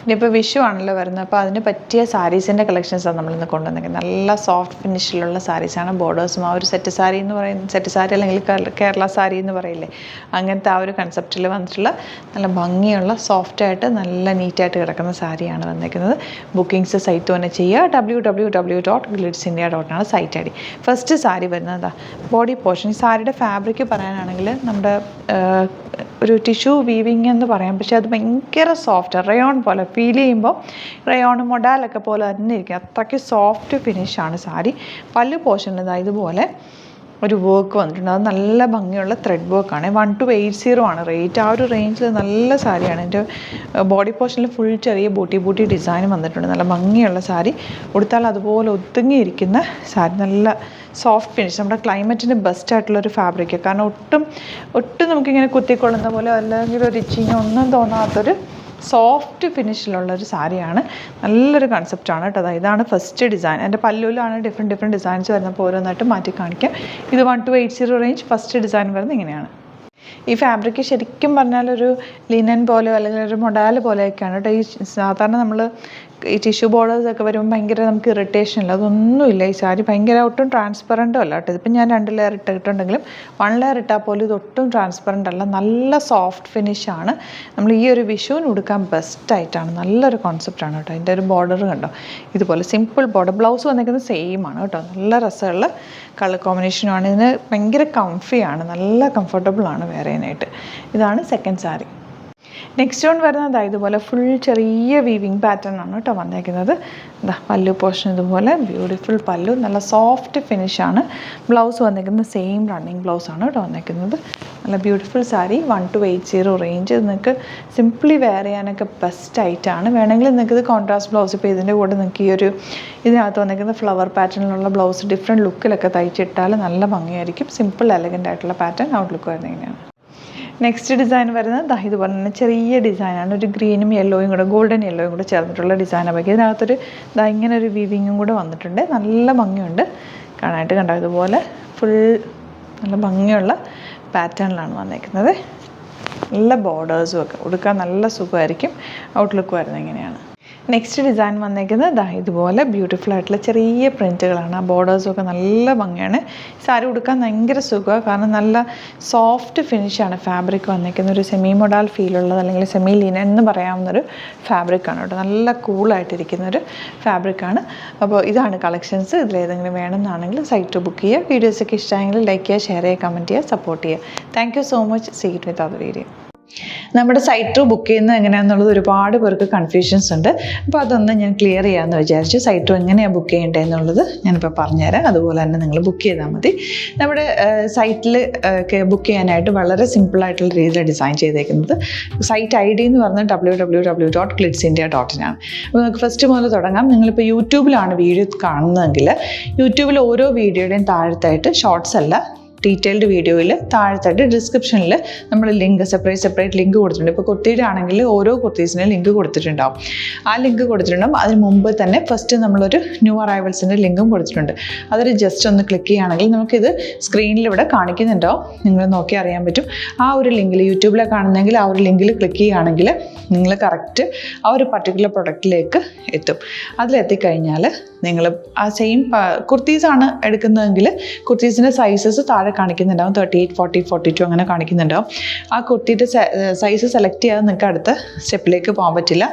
ഇനിയിപ്പോൾ വിഷു ആണല്ലോ വരുന്നത്, അപ്പോൾ അതിന് പറ്റിയ സാരീസിൻ്റെ കളക്ഷൻസാണ് നമ്മളിന്ന് കൊണ്ടുവന്നിരിക്കുന്നത്. നല്ല സോഫ്റ്റ് ഫിനിഷിലുള്ള സാരീസാണ്. ബോർഡേഴ്സും ആ ഒരു സെറ്റ് സാരി എന്ന് പറയുന്നത്, സെറ്റ് സാരി അല്ലെങ്കിൽ കേരള സാരി എന്ന് പറയില്ലേ, അങ്ങനത്തെ ആ ഒരു കൺസെപ്റ്റിൽ വന്നിട്ടുള്ള നല്ല ഭംഗിയുള്ള സോഫ്റ്റായിട്ട് നല്ല നീറ്റായിട്ട് കിടക്കുന്ന സാരിയാണ് വന്നിരിക്കുന്നത്. ബുക്കിംഗ്സ് സൈറ്റ് തന്നെ ചെയ്യുക. www.glitzindia.com site ID. First sari വരുന്നത് ബോഡി പോർഷൻ. ഈ സാരിയുടെ ഫാബ്രിക് പറയാനാണെങ്കിൽ നമ്മുടെ ഒരു ടിഷ്യൂ വീവിങ് എന്ന് പറയാം, പക്ഷേ അത് ഭയങ്കര സോഫ്റ്റ്, റയോൺ പോലെ ഫീൽ ചെയ്യുമ്പോൾ റയോൺ മൊഡാലൊക്കെ പോലെ തന്നെ ഇരിക്കും. അത്രയ്ക്ക് സോഫ്റ്റ് ഫിനിഷാണ് സാരി. പല്ല് പോർഷനിൽ ഇതുപോലെ ഒരു വർക്ക് വന്നിട്ടുണ്ട്. അത് നല്ല ഭംഗിയുള്ള ത്രെഡ് വർക്കാണ്. 1280 ആണ് റേറ്റ്. ആ ഒരു റേഞ്ചിൽ നല്ല സാരിയാണ്. എൻ്റെ ബോഡി പോർഷനിൽ ഫുൾ ചെറിയ ബൂട്ടി ഡിസൈൻ വന്നിട്ടുണ്ട്. നല്ല ഭംഗിയുള്ള സാരി. ഉടുത്താൽ അതുപോലെ ഒതുങ്ങിയിരിക്കുന്ന സാരി. നല്ല സോഫ്റ്റ് ഫിനിഷ്, നമ്മുടെ ക്ലൈമറ്റിന് ബെസ്റ്റ് ആയിട്ടുള്ളൊരു ഫാബ്രിക്. കാരണം ഒട്ടും നമുക്കിങ്ങനെ കുത്തിക്കൊള്ളുന്ന പോലെ അല്ലെങ്കിൽ ഒരു ഇച്ചിങ് ഒന്നും തോന്നാത്തൊരു സോഫ്റ്റ് ഫിനിഷിലുള്ളൊരു സാരിയാണ്. നല്ലൊരു കൺസെപ്റ്റാണ് കേട്ടോ. ഇതാണ് ഫസ്റ്റ് ഡിസൈൻ. എൻ്റെ പല്ലുവിലാണ് ഡിഫറെൻറ്റ് ഡിസൈൻസ് വരുന്നപ്പോൾ ഓരോന്നായിട്ട് മാറ്റി കാണിക്കാം. ഇത് 1280 റേഞ്ച്. ഫസ്റ്റ് ഡിസൈൻ വരുന്നത് ഇങ്ങനെയാണ്. ഈ ഫാബ്രിക് ശരിക്കും പറഞ്ഞാൽ ഒരു ലിനൻ പോലെയോ അല്ലെങ്കിൽ ഒരു മൊഡാൽ പോലെയൊക്കെയാണ് കേട്ടോ. ഈ സാധാരണ നമ്മൾ ഈ ടിഷ്യൂ ബോർഡേഴ്സൊക്കെ വരുമ്പോൾ ഭയങ്കര നമുക്ക് ഇറിറ്റേഷൻ ഇല്ല, അതൊന്നുമില്ല. ഈ സാരി ഭയങ്കര ഒട്ടും ട്രാൻസ്പെറൻറ്റും അല്ല കേട്ടോ. ഇതിപ്പോൾ ഞാൻ 2 ലെയർ ഇട്ടിട്ടുണ്ടെങ്കിലും 1 ലെയർ ഇട്ടാൽ പോലും ഇതൊട്ടും ട്രാൻസ്പെറൻ്റ് അല്ല. നല്ല സോഫ്റ്റ് ഫിനിഷാണ്. നമ്മൾ ഈ ഒരു വിഷുവിന് ഉടുക്കാൻ ബെസ്റ്റായിട്ടാണ്. നല്ലൊരു കോൺസെപ്റ്റാണ് കേട്ടോ. അതിൻ്റെ ഒരു ബോർഡർ കണ്ടോ, ഇതുപോലെ സിമ്പിൾ ബോർഡർ. ബ്ലൗസ് വന്നിരിക്കുന്നത് സെയിം ആണ് കേട്ടോ. നല്ല രസമുള്ള കളർ കോമ്പിനേഷനുമാണ്. ഇതിന് ഭയങ്കര കംഫിയാണ്, നല്ല കംഫർട്ടബിളാണ് വെയറിനായിട്ട്. ഇതാണ് സെക്കൻഡ് സാരി. നെക്സ്റ്റ് വൺ വരുന്നത് ഇതുപോലെ ഫുൾ ചെറിയ വീവിങ് പാറ്റേൺ ആണ് കേട്ടോ വന്നേക്കുന്നത്. പല്ലു പോർഷൻ ഇതുപോലെ ബ്യൂട്ടിഫുൾ പല്ലു, നല്ല സോഫ്റ്റ് ഫിനിഷാണ്. ബ്ലൗസ് വന്നേക്കുന്നത് സെയിം റണ്ണിങ് ബ്ലൗസാണ് കേട്ടോ വന്നേക്കുന്നത്. നല്ല ബ്യൂട്ടിഫുൾ സാരി. 1280 റേഞ്ച്. നിങ്ങൾക്ക് സിംപ്ലി വെയർ ചെയ്യാനൊക്കെ ബെസ്റ്റ് ആയിട്ടാണ്. വേണമെങ്കിൽ നിങ്ങൾക്ക് ഇത് കോൺട്രാസ്റ്റ് ബ്ലൗസ്, ഇപ്പോൾ ഇതിൻ്റെ കൂടെ നിങ്ങൾക്ക് ഈ ഒരു ഇതിനകത്ത് വന്നേക്കുന്ന ഫ്ലവർ പാറ്റേണിലുള്ള ബ്ലൗസ് ഡിഫറെൻറ്റ് ലുക്കിലൊക്കെ തയ്ച്ചിട്ടാൽ നല്ല ഭംഗിയായിരിക്കും. സിമ്പിൾ എലഗൻ്റ് ആയിട്ടുള്ള പാറ്റേൺ ഔട്ട്ലുക്ക് വരുന്നത് ഇങ്ങനെയാണ്. നെക്സ്റ്റ് ഡിസൈൻ വരുന്നത് ഇതുപോലെ തന്നെ ചെറിയ ഡിസൈനാണ്. ഒരു ഗ്രീനും യെല്ലോയും കൂടെ, ഗോൾഡൻ യെല്ലോയും കൂടെ ചേർന്നിട്ടുള്ള ഡിസൈനാണ്. ബാക്കി ഇതിനകത്തൊരു ഇങ്ങനെ ഒരു വീവിങ്ങും കൂടെ വന്നിട്ടുണ്ട്. നല്ല ഭംഗിയുണ്ട് കാണാനായിട്ട്. കണ്ടോ, ഇതുപോലെ ഫുൾ നല്ല ഭംഗിയുള്ള പാറ്റേണിലാണ് വന്നേക്കുന്നത്. നല്ല ബോർഡേഴ്സും ഒക്കെ ഉടുക്കാൻ നല്ല സുഖമായിരിക്കും. ഔട്ട്ലുക്ക് വരുന്നത് ഇങ്ങനെയാണ്. നെക്സ്റ്റ് ഡിസൈൻ വന്നേക്കുന്നത് ഇതുപോലെ ബ്യൂട്ടിഫുൾ ആയിട്ടുള്ള ചെറിയ പ്രിൻറ്റുകളാണ്. ആ ബോർഡേഴ്സൊക്കെ നല്ല ഭംഗിയാണ്. സാരി ഉടുക്കാൻ ഭയങ്കര സുഖമാണ്. കാരണം നല്ല സോഫ്റ്റ് ഫിനിഷാണ് ഫാബ്രിക് വന്നേക്കുന്നത്. ഒരു സെമി മൊഡാൽ ഫീലുള്ളത് അല്ലെങ്കിൽ സെമി ലിനൻ എന്ന് പറയാവുന്നൊരു ഫാബ്രിക്കാണ് കേട്ടോ. നല്ല കൂളായിട്ടിരിക്കുന്നൊരു ഫാബ്രിക്കാണ്. അപ്പോൾ ഇതാണ് കളക്ഷൻസ്. ഇതിലേതെങ്കിലും വേണമെന്നാണെങ്കിൽ സൈറ്റ് ബുക്ക് ചെയ്യുക. വീഡിയോസൊക്കെ ഇഷ്ടമായെങ്കിൽ ലൈക്ക് ചെയ്യുക, ഷെയർ ചെയ്യുക, കമൻറ്റ് ചെയ്യുക, സപ്പോർട്ട് ചെയ്യുക. Thank you so much. See it with other video. നമ്മുടെ സൈറ്റ് ബുക്ക് ചെയ്യുന്നത് എങ്ങനെയാണെന്നുള്ളത് ഒരുപാട് പേർക്ക് കൺഫ്യൂഷൻസ് ഉണ്ട്. അപ്പോൾ അതൊന്ന് ഞാൻ ക്ലിയർ ചെയ്യാമെന്ന് വിചാരിച്ചു. സൈറ്റ് എങ്ങനെയാണ് ബുക്ക് ചെയ്യേണ്ടത് എന്നുള്ളത് ഞാനിപ്പോൾ പറഞ്ഞുതരാം. അതുപോലെ തന്നെ നിങ്ങൾ ബുക്ക് ചെയ്താൽ മതി. നമ്മുടെ സൈറ്റിൽ ബുക്ക് ചെയ്യാനായിട്ട് വളരെ സിമ്പിളായിട്ടുള്ള രീതിയിൽ ഡിസൈൻ ചെയ്തേക്കുന്നത്. സൈറ്റ് ID എന്ന് പറഞ്ഞാൽ www.glitzindia.in ആണ്. അപ്പോൾ നമുക്ക് ഫസ്റ്റ് മുതൽ തുടങ്ങാം. നിങ്ങളിപ്പോൾ യൂട്യൂബിലാണ് വീഡിയോ കാണുന്നതെങ്കിൽ യൂട്യൂബിൽ ഓരോ വീഡിയോയുടെയും താഴത്തായിട്ട് ഷോർട്സ് അല്ല, ഡീറ്റെയിൽഡ് വീഡിയോയിൽ താഴത്തായിട്ട് ഡിസ്ക്രിപ്ഷനിൽ നമ്മൾ ലിങ്ക് സെപ്പറേറ്റ് ലിങ്ക് കൊടുത്തിട്ടുണ്ട്. ഇപ്പോൾ കുർത്തിയുടെ ആണെങ്കിൽ ഓരോ കുർത്തീസിനും ലിങ്ക് കൊടുത്തിട്ടുണ്ടാവും. ആ ലിങ്ക് കൊടുത്തിട്ടുണ്ടാവും. അതിന് മുമ്പ് തന്നെ ഫസ്റ്റ് നമ്മളൊരു ന്യൂ അറൈവൽസിൻ്റെ ലിങ്കും കൊടുത്തിട്ടുണ്ട്. അതൊരു ജസ്റ്റ് ഒന്ന് ക്ലിക്ക് ചെയ്യുകയാണെങ്കിൽ നമുക്കിത് സ്ക്രീനിൽ ഇവിടെ കാണിക്കുന്നുണ്ടാവും. നിങ്ങൾ നോക്കി അറിയാൻ പറ്റും. ആ ഒരു ലിങ്കിൽ യൂട്യൂബിലെ കാണുന്നെങ്കിൽ ആ ഒരു ലിങ്കിൽ ക്ലിക്ക് ചെയ്യുകയാണെങ്കിൽ നിങ്ങൾ കറക്റ്റ് ആ ഒരു പർട്ടിക്കുലർ പ്രൊഡക്റ്റിലേക്ക് എത്തും. അതിലെത്തിക്കഴിഞ്ഞാൽ നിങ്ങൾ ആ സെയിം കുർത്തീസാണ് എടുക്കുന്നതെങ്കിൽ കുർത്തീസിൻ്റെ സൈസസ് താഴെ കാണിക്കുന്നുണ്ടാവും. 38, 40, 42 അങ്ങനെ കാണിക്കുന്നുണ്ടാവും. ആ കുർത്തിയുടെ സൈസ് സെലക്ട് ചെയ്യാതെ നിങ്ങൾക്ക് അടുത്ത സ്റ്റെപ്പിലേക്ക് പോകാൻ പറ്റില്ല.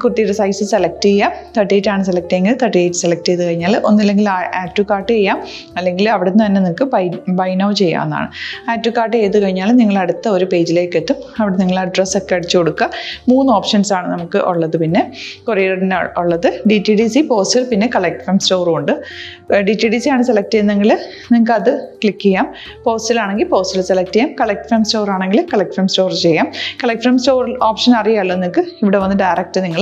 കുർത്തിയുടെ സൈസ് സെലക്ട് ചെയ്യാം. 38 ആണ് സെലക്ട് ചെയ്യുന്നത്. 38 സെലക്ട് ചെയ്ത് കഴിഞ്ഞാൽ ഒന്നില്ലെങ്കിൽ ആഡ് ടു കാർട്ട് ചെയ്യാം, അല്ലെങ്കിൽ അവിടെ നിന്ന് തന്നെ നിങ്ങൾക്ക് ബൈ നൗ ചെയ്യാവുന്നതാണ്. ആഡ് ടു കാർട്ട് ചെയ്ത് കഴിഞ്ഞാൽ നിങ്ങൾ അടുത്ത ഒരു പേജിലേക്ക് എത്തും. അവിടെ നിങ്ങൾ അഡ്രസ്സൊക്കെ അടിച്ചു കൊടുക്കുക. 3 ഓപ്ഷൻസാണ് നമുക്ക് ഉള്ളത്. പിന്നെ കൊറിയറിന് ഉള്ളത് DTDC, പോസ്റ്റൽ, പിന്നെ കളക്ട് ഫ്രം സ്റ്റോറും ഉണ്ട്. DTDC ആണ് സെലക്ട് ചെയ്യുന്നതെങ്കിൽ നിങ്ങൾക്ക് അത് ക്ലിക്ക് ചെയ്യാം. പോസ്റ്റലാണെങ്കിൽ പോസ്റ്റൽ സെലക്ട് ചെയ്യാം. കളക്ട് ഫ്രം സ്റ്റോർ ആണെങ്കിൽ കളക്ട് ഫ്രം സ്റ്റോർ ചെയ്യാം. കളക്ട് ഫ്രം സ്റ്റോർ ഓപ്ഷൻ അറിയാമല്ലോ നിങ്ങൾക്ക്. ഇവിടെ വന്ന് ഡയറക്റ്റ് നിങ്ങൾ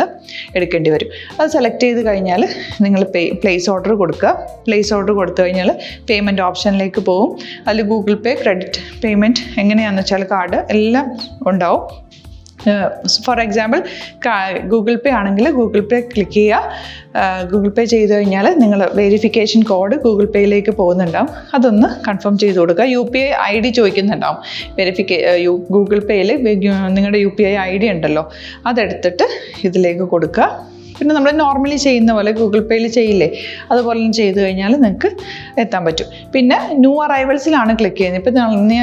എടുക്കേണ്ടി വരും. അത് സെലക്ട് ചെയ്ത് കഴിഞ്ഞാൽ നിങ്ങൾ പ്ലേസ് ഓർഡർ കൊടുക്കുക. പ്ലേസ് ഓർഡർ കൊടുത്തു കഴിഞ്ഞാൽ പേയ്മെൻറ്റ് ഓപ്ഷനിലേക്ക് പോകും. അതിൽ ഗൂഗിൾ പേ, ക്രെഡിറ്റ് പേയ്മെൻറ്റ് എങ്ങനെയാണെന്ന് വെച്ചാൽ കാർഡ് എല്ലാം ഉണ്ടാവും. ഫോർ എക്സാമ്പിൾ ഗൂഗിൾ പേ ആണെങ്കിൽ ഗൂഗിൾ പേ ക്ലിക്ക് ചെയ്യുക. ഗൂഗിൾ പേ ചെയ്ത് കഴിഞ്ഞാൽ നിങ്ങൾ വെരിഫിക്കേഷൻ കോഡ് ഗൂഗിൾ പേയിലേക്ക് പോകുന്നുണ്ടാവും. അതൊന്ന് കൺഫേം ചെയ്ത് കൊടുക്കുക. UPI ID ചോദിക്കുന്നുണ്ടാവും. ഗൂഗിൾ പേയിൽ നിങ്ങളുടെ UPI ID ഉണ്ടല്ലോ, അതെടുത്തിട്ട് ഇതിലേക്ക് കൊടുക്കുക. പിന്നെ നമ്മൾ നോർമലി ചെയ്യുന്ന പോലെ ഗൂഗിൾ പേയിൽ ചെയ്യില്ലേ, അതുപോലെ ചെയ്ത് കഴിഞ്ഞാൽ നിങ്ങൾക്ക് എത്താൻ പറ്റും. പിന്നെ ന്യൂ അറൈവൽസിലാണ് ക്ലിക്ക് ചെയ്യുന്നത്. ഇപ്പം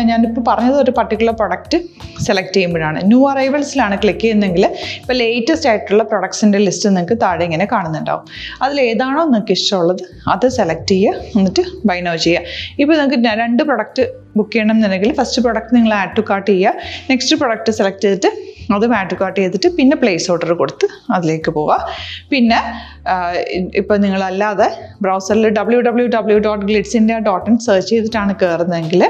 ഞാനിപ്പോൾ പറഞ്ഞത് ഒരു പർട്ടിക്കുലർ പ്രൊഡക്റ്റ് സെലക്ട് ചെയ്യുമ്പോഴാണ്. ന്യൂ അറൈവൽസിലാണ് ക്ലിക്ക് ചെയ്യുന്നതെങ്കിൽ ഇപ്പോൾ ലേറ്റസ്റ്റ് ആയിട്ടുള്ള പ്രൊഡക്ട്സിൻ്റെ ലിസ്റ്റ് നിങ്ങൾക്ക് താഴെ ഇങ്ങനെ കാണുന്നുണ്ടാവും. അതിലേതാണോ നിങ്ങൾക്ക് ഇഷ്ടമുള്ളത് അത് സെലക്ട് ചെയ്യുക, എന്നിട്ട് ബൈ നൗ ചെയ്യുക. ഇപ്പോൾ നിങ്ങൾക്ക് 2 പ്രൊഡക്റ്റ് ബുക്ക് ചെയ്യണം എന്നുണ്ടെങ്കിൽ ഫസ്റ്റ് പ്രൊഡക്റ്റ് നിങ്ങൾ ആഡ് ടു കാർട്ട് ചെയ്യുക. നെക്സ്റ്റ് പ്രൊഡക്റ്റ് സെലക്ട് ചെയ്തിട്ട് അതും ആഡ് ടു കാർട്ട് ചെയ്തിട്ട് പിന്നെ പ്ലേസ് ഓർഡർ കൊടുത്ത് അതിലേക്ക് പോവുക. പിന്നെ ഇപ്പോൾ നിങ്ങളല്ലാതെ ബ്രൗസറിൽ www.glitzindia.in സെർച്ച് ചെയ്തിട്ടാണ് കയറുന്നതെങ്കിൽ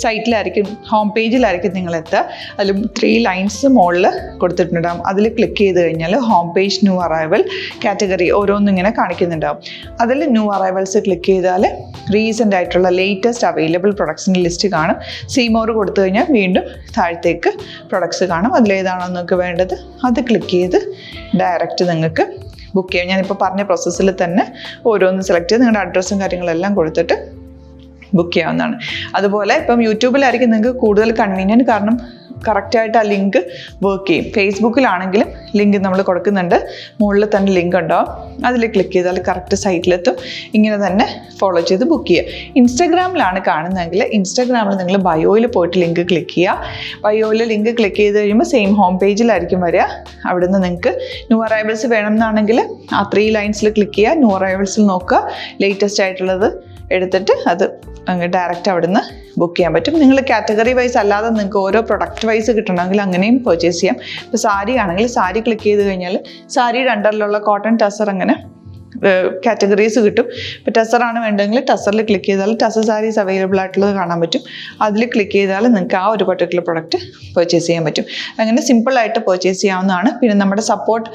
സൈറ്റിലായിരിക്കും, ഹോം പേജിലായിരിക്കും നിങ്ങളെത്തുക. അതിൽ 3 ലൈൻസ് മുകളിൽ കൊടുത്തിട്ടുണ്ടാകും. അതിൽ ക്ലിക്ക് ചെയ്ത് കഴിഞ്ഞാൽ home page new arrival category ഓരോന്നിങ്ങനെ കാണിക്കുന്നുണ്ടാകും. അതിൽ ന്യൂ അറൈവൽസ് ക്ലിക്ക് ചെയ്താൽ റീസെൻ്റ് ആയിട്ടുള്ള ലേറ്റസ്റ്റ് അവൈലബിൾ പ്രൊഡക്ട്സിൻ്റെ ലിസ്റ്റ് കാണും. സീമോർ കൊടുത്തു കഴിഞ്ഞാൽ വീണ്ടും താഴത്തേക്ക് പ്രൊഡക്ട്സ് കാണും. അതിലേതാണോ നിങ്ങൾക്ക് വേണ്ടത് അത് ക്ലിക്ക് ചെയ്ത് ഡയറക്റ്റ് നിങ്ങൾക്ക് ബുക്ക് ചെയ്യാം. ഞാനിപ്പോൾ പറഞ്ഞ പ്രോസസ്സിൽ തന്നെ ഓരോന്ന് സെലക്ട് ചെയ്ത് നിങ്ങളുടെ അഡ്രസ്സും കാര്യങ്ങളെല്ലാം കൊടുത്തിട്ട് ബുക്ക് ചെയ്യാവുന്നതാണ്. അതുപോലെ ഇപ്പം യൂട്യൂബിലായിരിക്കും നിങ്ങൾക്ക് കൂടുതൽ കൺവീനിയൻറ്റ്, കാരണം കറക്റ്റായിട്ട് ആ ലിങ്ക് വർക്ക് ചെയ്യും. ഫേസ്ബുക്കിലാണെങ്കിലും ലിങ്ക് നമ്മൾ കൊടുക്കുന്നുണ്ട്, മുകളിൽ തന്നെ ലിങ്ക് ഉണ്ടാവും. അതിൽ ക്ലിക്ക് ചെയ്താൽ കറക്റ്റ് സൈറ്റിലെത്തും. ഇങ്ങനെ തന്നെ ഫോളോ ചെയ്ത് ബുക്ക് ചെയ്യുക. ഇൻസ്റ്റാഗ്രാമിലാണ് കാണുന്നതെങ്കിൽ ഇൻസ്റ്റാഗ്രാമിൽ നിങ്ങൾ ബയോയിൽ പോയിട്ട് ലിങ്ക് ക്ലിക്ക് ചെയ്യുക. ബയോയിൽ ലിങ്ക് ക്ലിക്ക് ചെയ്ത് കഴിയുമ്പോൾ സെയിം ഹോം പേജിലായിരിക്കും വരിക. അവിടുന്ന് നിങ്ങൾക്ക് ന്യൂ അറൈവൽസ് വേണമെന്നാണെങ്കിൽ ആ 3 ലൈൻസിൽ ക്ലിക്ക് ചെയ്യുക. ന്യൂ അറൈവൽസിൽ നോക്കുക, ലേറ്റസ്റ്റ് ആയിട്ടുള്ളത് എടുത്തിട്ട് അത് അങ്ങ് ഡയറക്റ്റ് അവിടുന്ന് ബുക്ക് ചെയ്യാൻ പറ്റും. നിങ്ങൾ കാറ്റഗറി വൈസ് അല്ലാതെ നിങ്ങൾക്ക് ഓരോ പ്രൊഡക്റ്റ് വൈസ് കിട്ടണമെങ്കിൽ അങ്ങനെയും പർച്ചേസ് ചെയ്യാം. ഇപ്പോൾ സാരി ആണെങ്കിൽ സാരി ക്ലിക്ക് ചെയ്ത് കഴിഞ്ഞാൽ സാരിയുടെ അണ്ടറിലുള്ള കോട്ടൺ ടസർ അങ്ങനെ കാറ്റഗറീസ് കിട്ടും. ഇപ്പോൾ ടസറാണ് വേണ്ടതെങ്കിൽ ടസറിൽ ക്ലിക്ക് ചെയ്താൽ ടസർ സാരീസ് അവൈലബിൾ ആയിട്ടുള്ളത് കാണാൻ പറ്റും. അതിൽ ക്ലിക്ക് ചെയ്താൽ നിങ്ങൾക്ക് ആ ഒരു പർട്ടിക്കുലർ പ്രൊഡക്റ്റ് പർച്ചേസ് ചെയ്യാൻ പറ്റും. അങ്ങനെ സിമ്പിളായിട്ട് പർച്ചേസ് ചെയ്യാവുന്നതാണ്. പിന്നെ നമ്മുടെ സപ്പോർട്ട്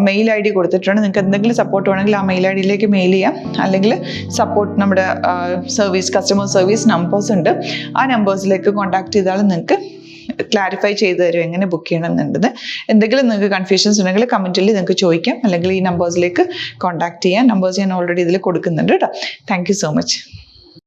മെയിൽ ID കൊടുത്തിട്ടുണ്ട്. നിങ്ങൾക്ക് എന്തെങ്കിലും സപ്പോർട്ട് വേണമെങ്കിൽ ആ മെയിൽ IDയിലേക്ക് മെയിൽ ചെയ്യാം. അല്ലെങ്കിൽ സപ്പോർട്ട് നമ്മുടെ കസ്റ്റമർ സർവീസ് നമ്പേഴ്സ് ഉണ്ട്. ആ നമ്പേഴ്സിലേക്ക് കോൺടാക്ട് ചെയ്താൽ നിങ്ങൾക്ക് ക്ലാരിഫൈ ചെയ്ത് തരും എങ്ങനെ ബുക്ക് ചെയ്യണം എന്നുള്ളത്. എന്തെങ്കിലും നിങ്ങൾക്ക് കൺഫ്യൂഷൻസ് ഉണ്ടെങ്കിൽ കമൻറ്റിൽ നിങ്ങൾക്ക് ചോദിക്കാം, അല്ലെങ്കിൽ ഈ നമ്പേഴ്സിലേക്ക് കോൺടാക്ട് ചെയ്യാം. നമ്പേഴ്സ് ഞാൻ ഓൾറെഡി ഇതിൽ കൊടുക്കുന്നുണ്ട് കേട്ടോ. Thank you so much.